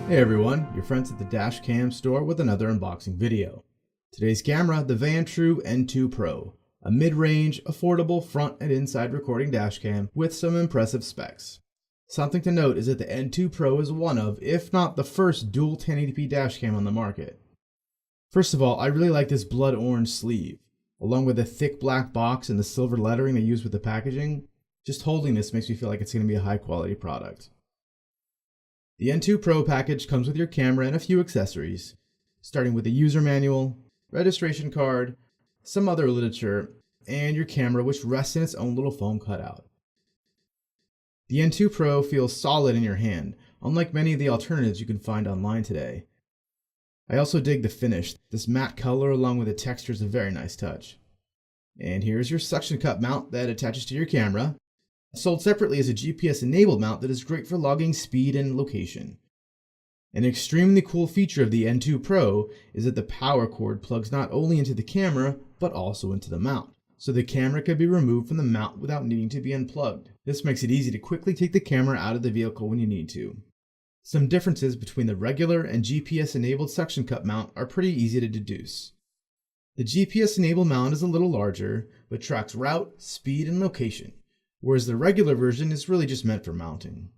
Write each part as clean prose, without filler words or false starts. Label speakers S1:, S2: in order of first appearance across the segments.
S1: Hey everyone, your friends at the Dashcam Store with another unboxing video. Today's camera, the Vantrue N2 Pro, a mid-range, affordable front and inside recording dashcam with some impressive specs. Something to note is that the N2 Pro is one of, if not the first, dual 1080p dashcam on the market. First of all, I really like this blood orange sleeve, along with the thick black box and the silver lettering they use with the packaging. Just holding this makes me feel like it's going to be a high quality product. The N2 Pro package comes with your camera and a few accessories, starting with a user manual, registration card, some other literature, and your camera, which rests in its own little foam cutout. The N2 Pro feels solid in your hand, unlike many of the alternatives you can find online today. I also dig the finish. This matte color along with the texture is a very nice touch. And here's your suction cup mount that attaches to your camera. Sold separately as a GPS-enabled mount that is great for logging speed and location. An extremely cool feature of the N2 Pro is that the power cord plugs not only into the camera, but also into the mount, so the camera can be removed from the mount without needing to be unplugged. This makes it easy to quickly take the camera out of the vehicle when you need to. Some differences between the regular and GPS-enabled suction cup mount are pretty easy to deduce. The GPS-enabled mount is a little larger, but tracks route, speed, and location, whereas the regular version is really just meant for mounting.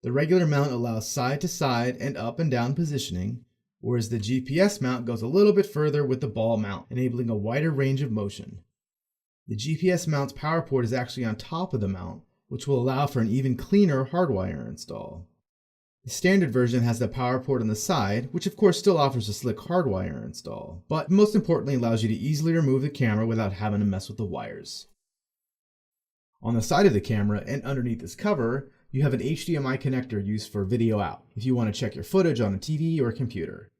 S1: The regular mount allows side-to-side and up and down positioning, whereas the GPS mount goes a little bit further with the ball mount, enabling a wider range of motion. The GPS mount's power port is actually on top of the mount, which will allow for an even cleaner hardwire install. The standard version has the power port on the side, which of course still offers a slick hardwire install, but most importantly allows you to easily remove the camera without having to mess with the wires. On the side of the camera and underneath this cover, you have an HDMI connector used for video out, if you want to check your footage on a TV or a computer.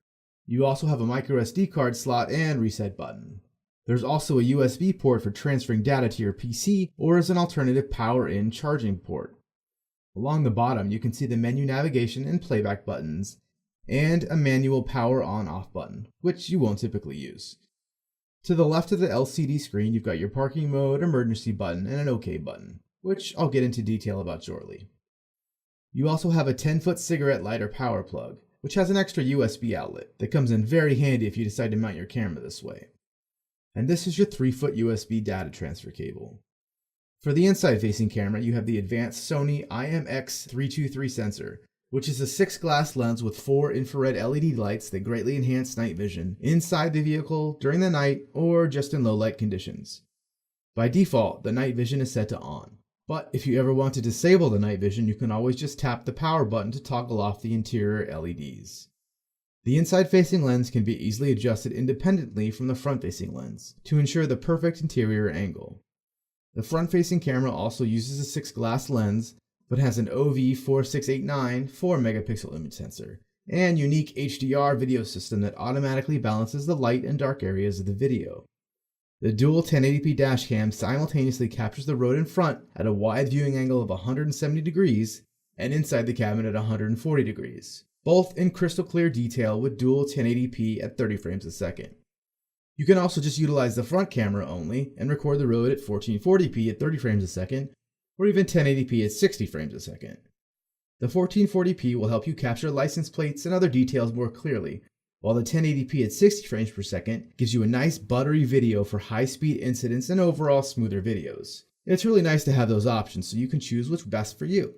S1: You also have a microSD card slot and reset button. There's also a USB port for transferring data to your PC or as an alternative power-in charging port. Along the bottom, you can see the menu navigation and playback buttons, and a manual power on-off button, which you won't typically use. To the left of the LCD screen, you've got your parking mode, emergency button, and an OK button, which I'll get into detail about shortly. You also have a 10-foot cigarette lighter power plug, which has an extra USB outlet that comes in very handy if you decide to mount your camera this way. And this is your 3-foot USB data transfer cable. For the inside-facing camera, you have the advanced Sony IMX323 sensor, which is a 6-glass lens with 4 infrared LED lights that greatly enhance night vision inside the vehicle, during the night, or just in low light conditions. By default, the night vision is set to on, but if you ever want to disable the night vision, you can always just tap the power button to toggle off the interior LEDs. The inside-facing lens can be easily adjusted independently from the front-facing lens to ensure the perfect interior angle. The front-facing camera also uses a 6-glass lens, but has an OV4689 4-megapixel image sensor and unique HDR video system that automatically balances the light and dark areas of the video. The dual 1080p dashcam simultaneously captures the road in front at a wide viewing angle of 170 degrees and inside the cabin at 140 degrees, both in crystal clear detail with dual 1080p at 30 frames a second. You can also just utilize the front camera only and record the road at 1440p at 30 frames a second, or even 1080p at 60 frames a second. The 1440p will help you capture license plates and other details more clearly, while the 1080p at 60 frames per second gives you a nice buttery video for high-speed incidents and overall smoother videos. It's really nice to have those options so you can choose what's best for you.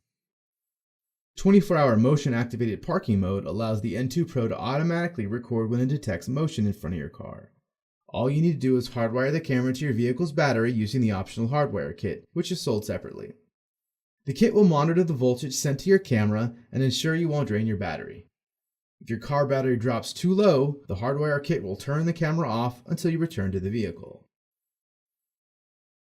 S1: 24-hour motion-activated parking mode allows the N2 Pro to automatically record when it detects motion in front of your car. All you need to do is hardwire the camera to your vehicle's battery using the optional hardwire kit, which is sold separately. The kit will monitor the voltage sent to your camera and ensure you won't drain your battery. If your car battery drops too low, the hardwire kit will turn the camera off until you return to the vehicle.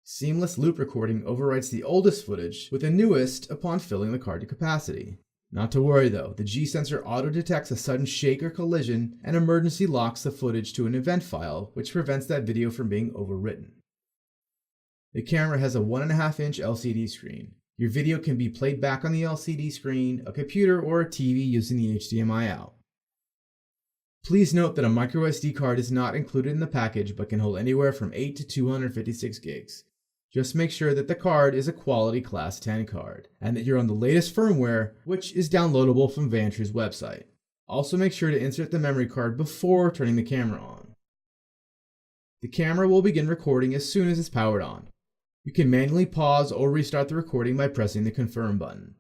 S1: Seamless loop recording overwrites the oldest footage with the newest upon filling the car to capacity. Not to worry though, the G-sensor auto-detects a sudden shake or collision and emergency locks the footage to an event file, which prevents that video from being overwritten. The camera has a 1.5-inch LCD screen. Your video can be played back on the LCD screen, a computer, or a TV using the HDMI out. Please note that a microSD card is not included in the package but can hold anywhere from 8 to 256 gigs. Just make sure that the card is a quality Class 10 card, and that you're on the latest firmware, which is downloadable from Vantrue's website. Also make sure to insert the memory card before turning the camera on. The camera will begin recording as soon as it's powered on. You can manually pause or restart the recording by pressing the confirm button.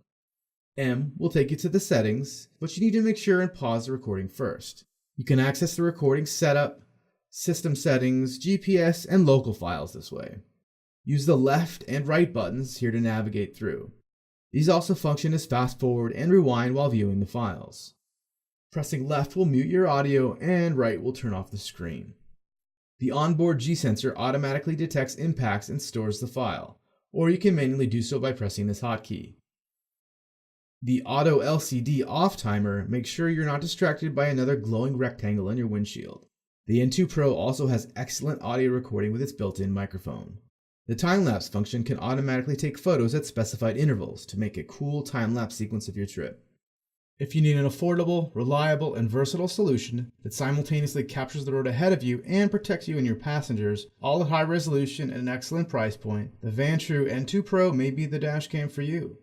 S1: M will take you to the settings, but you need to make sure and pause the recording first. You can access the recording setup, system settings, GPS, and local files this way. Use the left and right buttons here to navigate through. These also function as fast forward and rewind while viewing the files. Pressing left will mute your audio and right will turn off the screen. The onboard G sensor automatically detects impacts and stores the file, or you can manually do so by pressing this hotkey. The auto LCD off timer makes sure you're not distracted by another glowing rectangle in your windshield. The N2 Pro also has excellent audio recording with its built-in microphone. The time-lapse function can automatically take photos at specified intervals to make a cool time-lapse sequence of your trip. If you need an affordable, reliable, and versatile solution that simultaneously captures the road ahead of you and protects you and your passengers, all at high resolution and an excellent price point, the Vantrue N2 Pro may be the dashcam for you.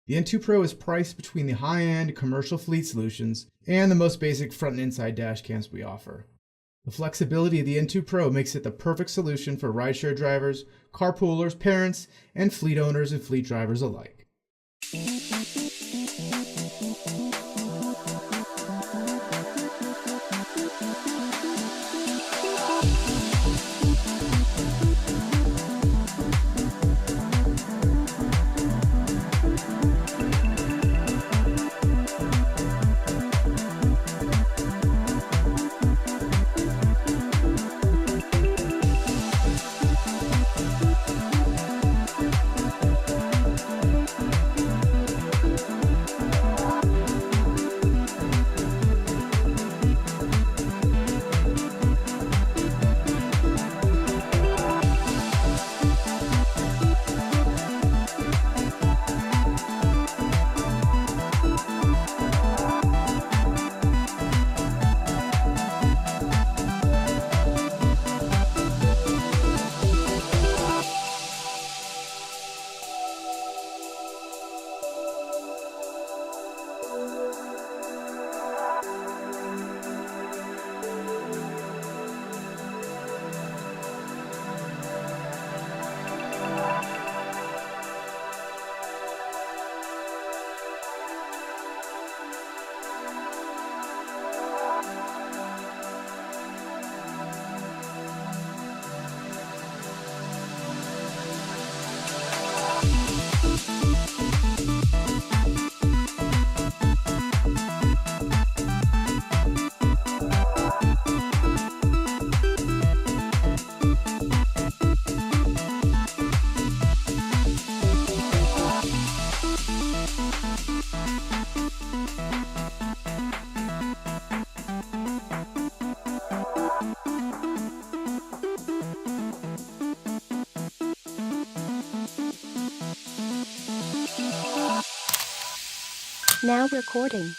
S1: The N2 Pro is priced between the high-end commercial fleet solutions and the most basic front and inside dash cams we offer. The flexibility of the N2 Pro makes it the perfect solution for rideshare drivers, carpoolers, parents, and fleet owners and fleet drivers alike.
S2: Now recording.